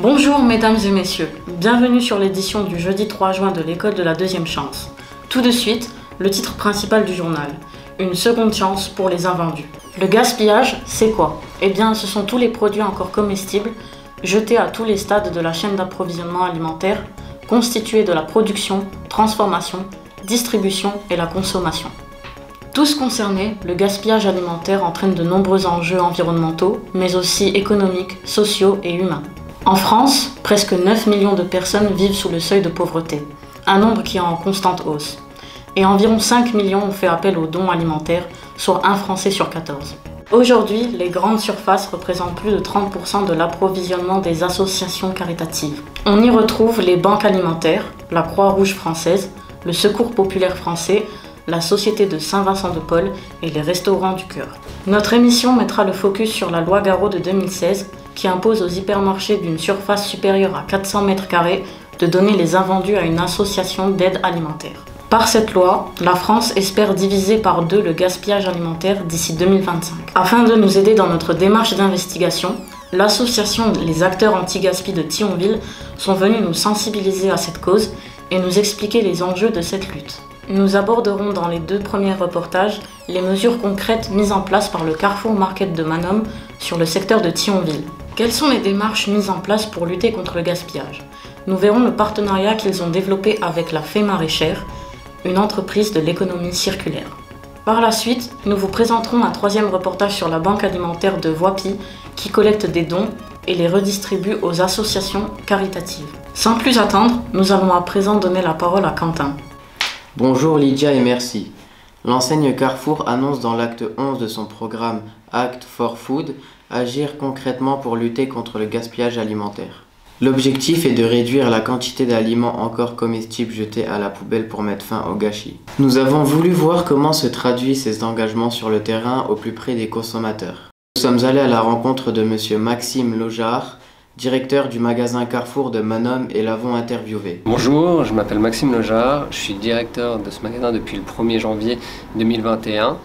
Bonjour mesdames et messieurs, bienvenue sur l'édition du jeudi 3 juin de l'école de la deuxième chance. Tout de suite, le titre principal du journal, une seconde chance pour les invendus. Le gaspillage, c'est quoi? Eh bien, ce sont tous les produits encore comestibles, jetés à tous les stades de la chaîne d'approvisionnement alimentaire, constitués de la production, transformation, distribution et la consommation. Tous concernés, le gaspillage alimentaire entraîne de nombreux enjeux environnementaux, mais aussi économiques, sociaux et humains. En France, presque 9 millions de personnes vivent sous le seuil de pauvreté, un nombre qui est en constante hausse. Et environ 5 millions ont fait appel aux dons alimentaires, soit un Français sur 14. Aujourd'hui, les grandes surfaces représentent plus de 30% de l'approvisionnement des associations caritatives. On y retrouve les banques alimentaires, la Croix-Rouge française, le Secours populaire français, la Société de Saint-Vincent-de-Paul et les Restaurants du Cœur. Notre émission mettra le focus sur la loi Garot de 2016 qui impose aux hypermarchés d'une surface supérieure à 400 m² de donner les invendus à une association d'aide alimentaire. Par cette loi, la France espère diviser par 2 le gaspillage alimentaire d'ici 2025. Afin de nous aider dans notre démarche d'investigation, l'association Les Acteurs Anti-Gaspi de Thionville sont venus nous sensibiliser à cette cause et nous expliquer les enjeux de cette lutte. Nous aborderons dans les 2 premiers reportages les mesures concrètes mises en place par le Carrefour Market de Manosme sur le secteur de Thionville. Quelles sont les démarches mises en place pour lutter contre le gaspillage? Nous verrons le partenariat qu'ils ont développé avec la Fée Maraîchère, une entreprise de l'économie circulaire. Par la suite, nous vous présenterons un 3e reportage sur la banque alimentaire de Voipy qui collecte des dons et les redistribue aux associations caritatives. Sans plus attendre, nous allons à présent donner la parole à Quentin. Bonjour Lydia et merci. L'enseigne Carrefour annonce dans l'acte 11 de son programme Act for Food agir concrètement pour lutter contre le gaspillage alimentaire. L'objectif est de réduire la quantité d'aliments encore comestibles jetés à la poubelle pour mettre fin au gâchis. Nous avons voulu voir comment se traduisent ces engagements sur le terrain au plus près des consommateurs. Nous sommes allés à la rencontre de monsieur Maxime Lojard, directeur du magasin Carrefour de Manosme, et l'avons interviewé. Bonjour, je m'appelle Maxime Lojard, je suis directeur de ce magasin depuis le 1er janvier 2021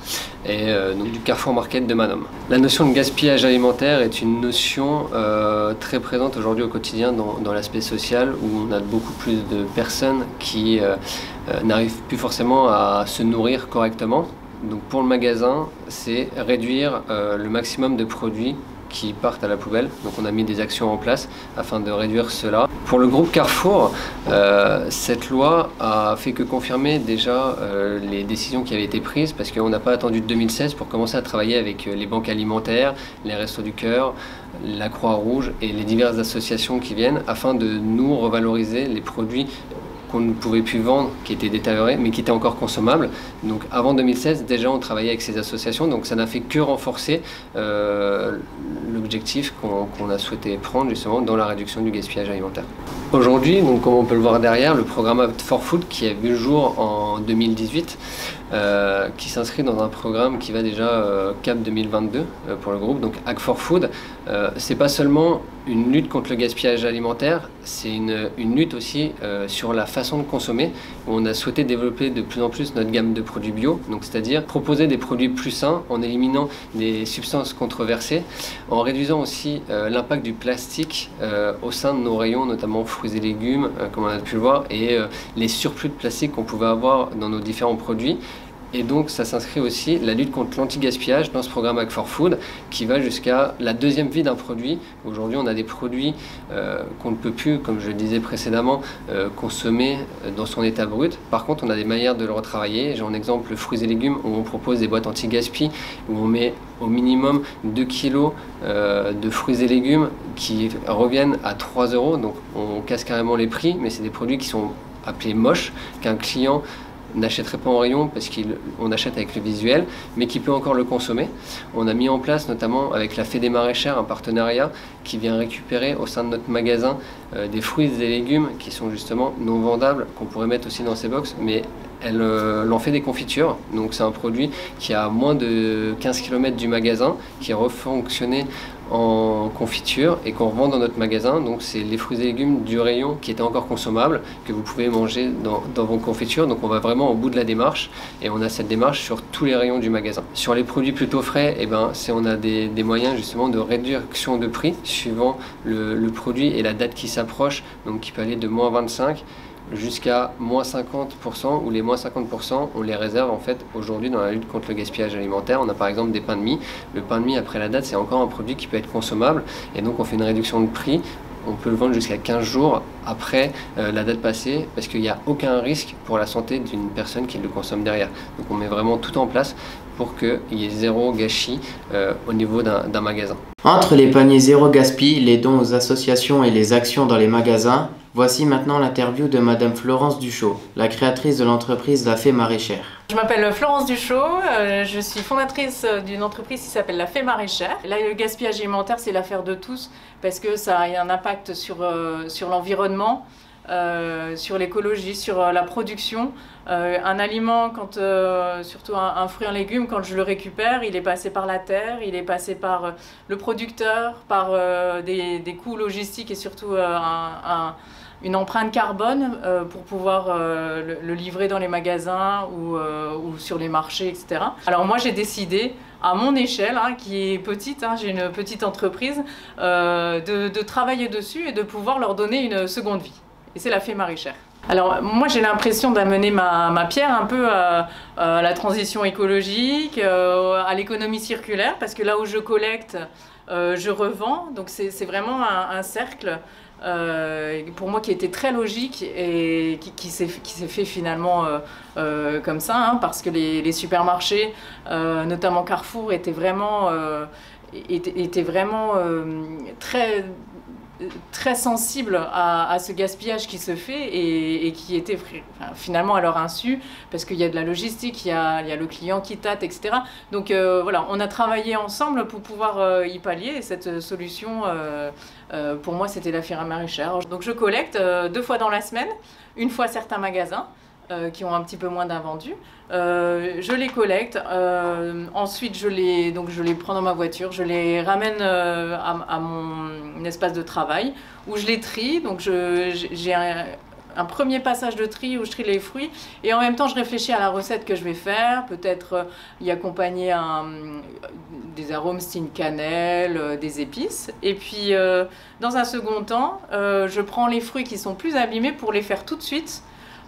et donc du Carrefour Market de Manosme. La notion de gaspillage alimentaire est une notion très présente aujourd'hui au quotidien dans l'aspect social, où on a beaucoup plus de personnes qui n'arrivent plus forcément à se nourrir correctement. Donc pour le magasin, c'est réduire le maximum de produits qui partent à la poubelle. Donc on a mis des actions en place afin de réduire cela. Pour le groupe Carrefour, cette loi a fait que confirmer déjà les décisions qui avaient été prises, parce qu'on n'a pas attendu 2016 pour commencer à travailler avec les banques alimentaires, les Restos du Cœur, la Croix-Rouge et les diverses associations qui viennent, afin de nous revaloriser les produits qu'on ne pouvait plus vendre, qui étaient détériorés, mais qui étaient encore consommables. Donc avant 2016, déjà on travaillait avec ces associations, donc ça n'a fait que renforcer l'objectif qu'on a souhaité prendre justement dans la réduction du gaspillage alimentaire. Aujourd'hui, donc comme on peut le voir derrière, le programme Act for Food qui a vu le jour en 2018, qui s'inscrit dans un programme qui va déjà Cap 2022 pour le groupe, donc Act for Food. C'est pas seulement une lutte contre le gaspillage alimentaire, c'est une lutte aussi sur la façon de consommer, où on a souhaité développer de plus en plus notre gamme de produits bio, donc c'est-à-dire proposer des produits plus sains en éliminant des substances controversées, en réduisant aussi l'impact du plastique au sein de nos rayons, notamment fruits et légumes, comme on a pu le voir, et les surplus de plastique qu'on pouvait avoir dans nos différents produits. Et donc ça s'inscrit aussi la lutte contre l'anti-gaspillage dans ce programme Act for Food qui va jusqu'à la 2e vie d'un produit. Aujourd'hui on a des produits qu'on ne peut plus, comme je le disais précédemment, consommer dans son état brut. Par contre on a des manières de le retravailler. J'ai en exemple le fruits et légumes où on propose des boîtes anti-gaspi où on met au minimum 2 kg de fruits et légumes qui reviennent à 3 €. Donc on casse carrément les prix, mais c'est des produits qui sont appelés moches, qu'un client n'achèterait pas en rayon parce qu'on achète avec le visuel, mais qui peut encore le consommer. On a mis en place notamment avec la Fée des Maraîchères un partenariat qui vient récupérer au sein de notre magasin des fruits et légumes qui sont justement non vendables, qu'on pourrait mettre aussi dans ces box, mais elle en fait des confitures. Donc c'est un produit qui a moins de 15 km du magasin, qui est refonctionné en confiture et qu'on revend dans notre magasin. Donc c'est les fruits et légumes du rayon qui étaient encore consommables que vous pouvez manger dans vos confitures. Donc on va vraiment au bout de la démarche et on a cette démarche sur tous les rayons du magasin. Sur les produits plutôt frais, on a des moyens justement de réduction de prix suivant le produit et la date qui s'approche, donc qui peut aller de -25 jusqu'à -50%, où les -50% on les réserve en fait aujourd'hui dans la lutte contre le gaspillage alimentaire. On a par exemple des pains de mie. Le pain de mie après la date, c'est encore un produit qui peut être consommable et donc on fait une réduction de prix. On peut le vendre jusqu'à 15 jours après la date passée parce qu'il n'y a aucun risque pour la santé d'une personne qui le consomme derrière. Donc on met vraiment tout en place pour qu'il y ait zéro gâchis au niveau d'un magasin. Entre les paniers zéro gaspille, les dons aux associations et les actions dans les magasins, voici maintenant l'interview de Madame Florence Duchot, la créatrice de l'entreprise La Fée Maraîchère. Je m'appelle Florence Duchot, je suis fondatrice d'une entreprise qui s'appelle La Fée Maraîchère. Là, le gaspillage alimentaire, c'est l'affaire de tous parce que ça a un impact sur l'environnement, sur l'écologie, sur la production. Un aliment, surtout un fruit, un légume, quand je le récupère, il est passé par la terre, il est passé par le producteur, par des coûts logistiques et surtout une empreinte carbone pour pouvoir le livrer dans les magasins ou sur les marchés, etc. Alors moi j'ai décidé, à mon échelle, qui est petite, j'ai une petite entreprise, de travailler dessus et de pouvoir leur donner une seconde vie. Et c'est La Fée Maraîchère. Alors moi j'ai l'impression d'amener ma pierre un peu à la transition écologique, à l'économie circulaire, parce que là où je collecte, je revends, donc c'est vraiment un cercle pour moi qui était très logique et qui s'est fait finalement comme ça, parce que les supermarchés, notamment Carrefour, étaient vraiment très sensibles à ce gaspillage qui se fait et qui était finalement à leur insu, parce qu'il y a de la logistique, il y a le client qui tâte, etc. Donc voilà, on a travaillé ensemble pour pouvoir y pallier, et cette solution, pour moi, c'était La Fée Maraîchère. Donc je collecte 2 fois dans la semaine, une fois certains magasins, qui ont un petit peu moins d'invendus. Je les collecte, ensuite je les prends dans ma voiture, je les ramène à mon espace de travail où je les trie. Donc j'ai un premier passage de tri où je trie les fruits et en même temps je réfléchis à la recette que je vais faire, peut-être y accompagner des arômes style cannelle, des épices. Et puis dans un second temps, je prends les fruits qui sont plus abîmés pour les faire tout de suite.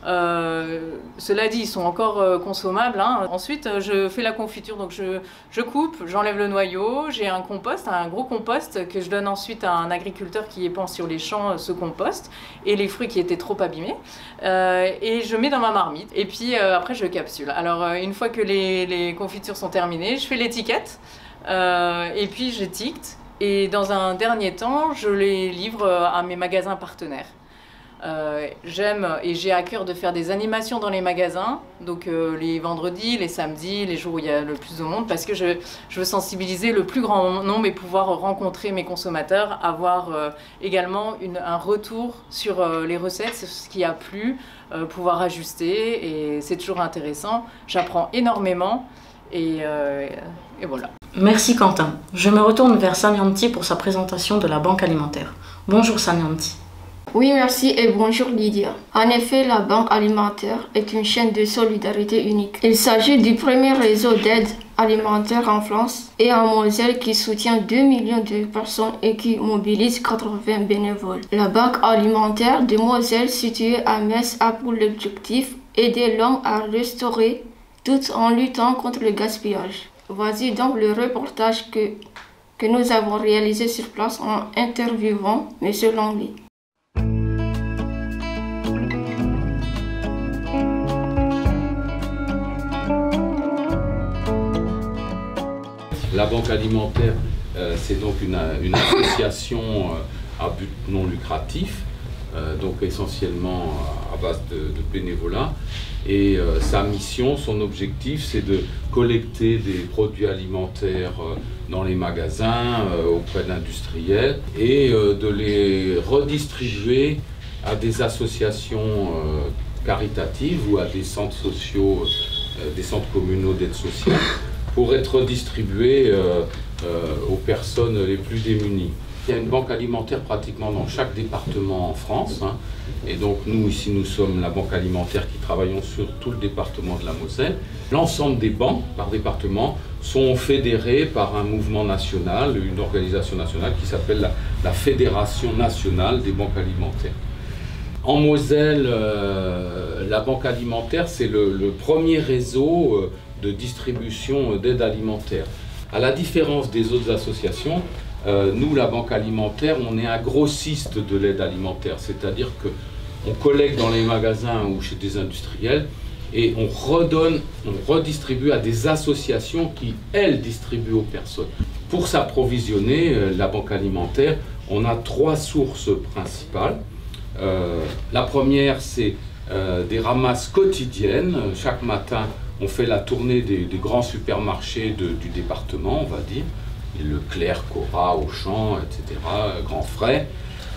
Cela dit, ils sont encore consommables. Ensuite, je fais la confiture, donc je coupe, j'enlève le noyau, j'ai un compost, un gros compost que je donne ensuite à un agriculteur qui épand sur les champs ce compost et les fruits qui étaient trop abîmés, et je mets dans ma marmite et puis après je capsule. Alors une fois que les confitures sont terminées, je fais l'étiquette et puis j'étiquette, et dans un dernier temps, je les livre à mes magasins partenaires. J'aime et j'ai à cœur de faire des animations dans les magasins, donc les vendredis, les samedis, les jours où il y a le plus de monde, parce que je veux sensibiliser le plus grand nombre et pouvoir rencontrer mes consommateurs, avoir également un retour sur les recettes, ce qui a plu, pouvoir ajuster, et c'est toujours intéressant. J'apprends énormément et voilà. Merci Quentin. Je me retourne vers Sanyanti pour sa présentation de la Banque alimentaire. Bonjour Sanyanti. Oui, merci et bonjour Lydia. En effet, la Banque alimentaire est une chaîne de solidarité unique. Il s'agit du premier réseau d'aide alimentaire en France et en Moselle qui soutient 2 millions de personnes et qui mobilise 80 bénévoles. La Banque alimentaire de Moselle, située à Metz, a pour objectif aider l'homme à restaurer tout en luttant contre le gaspillage. Voici donc le reportage que nous avons réalisé sur place en interviewant M. Langley. La Banque alimentaire, c'est donc une association à but non lucratif, donc essentiellement à base de bénévolat. Et sa mission, son objectif, c'est de collecter des produits alimentaires dans les magasins, auprès d'industriels, et de les redistribuer à des associations caritatives ou à des centres sociaux, des centres communaux d'aide sociale, pour être distribués aux personnes les plus démunies. Il y a une banque alimentaire pratiquement dans chaque département en France. Et donc nous, ici, nous sommes la banque alimentaire qui travaillons sur tout le département de la Moselle. L'ensemble des banques, par département, sont fédérées par un mouvement national, une organisation nationale qui s'appelle la Fédération nationale des banques alimentaires. En Moselle, la banque alimentaire, c'est le premier réseau de distribution d'aide alimentaire. À la différence des autres associations, nous, la banque alimentaire, on est un grossiste de l'aide alimentaire, c'est-à-dire qu'on collecte dans les magasins ou chez des industriels et on redistribue à des associations qui, elles, distribuent aux personnes. Pour s'approvisionner, la banque alimentaire, on a 3 sources principales. La première, c'est des ramasses quotidiennes. Chaque matin, on fait la tournée des grands supermarchés du département, on va dire. Leclerc, Cora, Auchan, etc., Grand Frais.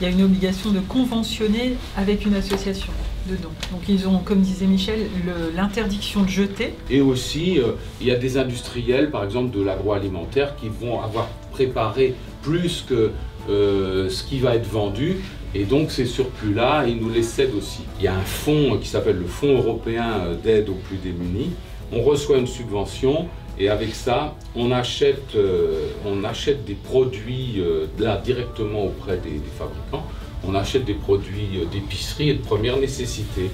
Il y a une obligation de conventionner avec une association de dons. Donc ils ont, comme disait Michel, l'interdiction de jeter. Et aussi, il y a des industriels, par exemple de l'agroalimentaire, qui vont avoir préparé plus que ce qui va être vendu. Et donc ces surplus-là, ils nous les cèdent aussi. Il y a un fonds qui s'appelle le Fonds européen d'aide aux plus démunis. On reçoit une subvention et avec ça, on achète des produits là directement auprès des fabricants. On achète des produits d'épicerie et de première nécessité,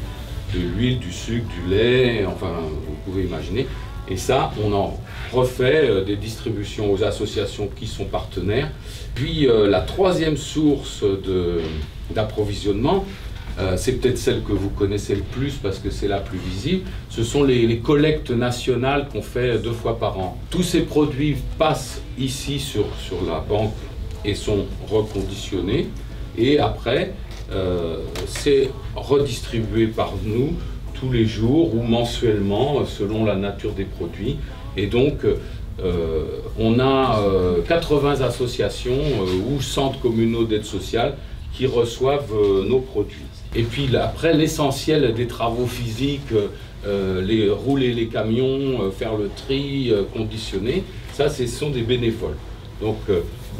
de l'huile, du sucre, du lait, enfin vous pouvez imaginer. Et ça, on en refait des distributions aux associations qui sont partenaires. Puis la troisième source d'approvisionnement, c'est peut-être celle que vous connaissez le plus parce que c'est la plus visible, ce sont les collectes nationales qu'on fait 2 fois par an. Tous ces produits passent ici sur la banque et sont reconditionnés et après c'est redistribué par nous tous les jours ou mensuellement selon la nature des produits. Et donc on a 80 associations ou centres communaux d'aide sociale qui reçoivent nos produits. Et puis après, l'essentiel des travaux physiques, rouler les camions, faire le tri, conditionner, ça ce sont des bénévoles. Donc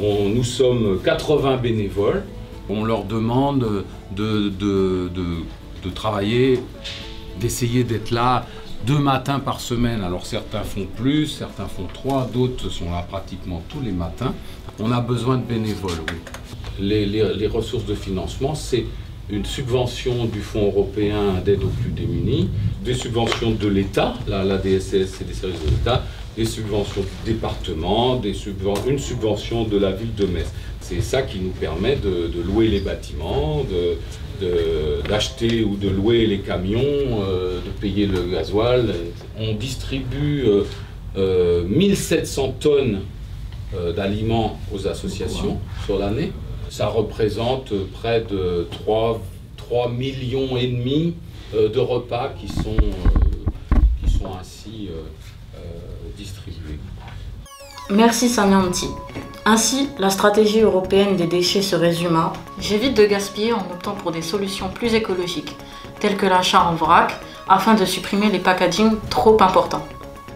nous sommes 80 bénévoles. On leur demande de travailler, d'essayer d'être là 2 matins par semaine. Alors certains font plus, certains font 3, d'autres sont là pratiquement tous les matins. On a besoin de bénévoles, oui. Les ressources de financement, c'est une subvention du Fonds européen d'aide aux plus démunis, des subventions de l'État, la DSS c'est des services de l'État, des subventions du département, une subvention de la ville de Metz. C'est ça qui nous permet de louer les bâtiments, d'acheter ou de louer les camions, de payer le gasoil. On distribue 1700 tonnes d'aliments aux associations sur l'année. Ça représente près de 3,5 millions de repas qui sont ainsi distribués. Merci Samianti. Ainsi, la stratégie européenne des déchets se résume à « J'évite de gaspiller en optant pour des solutions plus écologiques, telles que l'achat en vrac, afin de supprimer les packagings trop importants.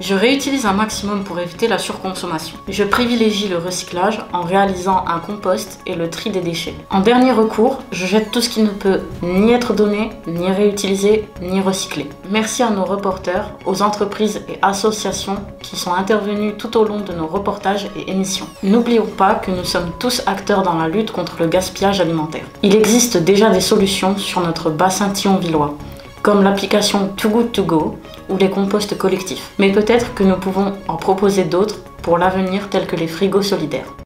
Je réutilise un maximum pour éviter la surconsommation. Je privilégie le recyclage en réalisant un compost et le tri des déchets. En dernier recours, je jette tout ce qui ne peut ni être donné, ni réutilisé, ni recyclé. » Merci à nos reporters, aux entreprises et associations qui sont intervenus tout au long de nos reportages et émissions. N'oublions pas que nous sommes tous acteurs dans la lutte contre le gaspillage alimentaire. Il existe déjà des solutions sur notre bassin thionvillois, comme l'application Too Good To Go ou les composts collectifs. Mais peut-être que nous pouvons en proposer d'autres pour l'avenir tels que les frigos solidaires.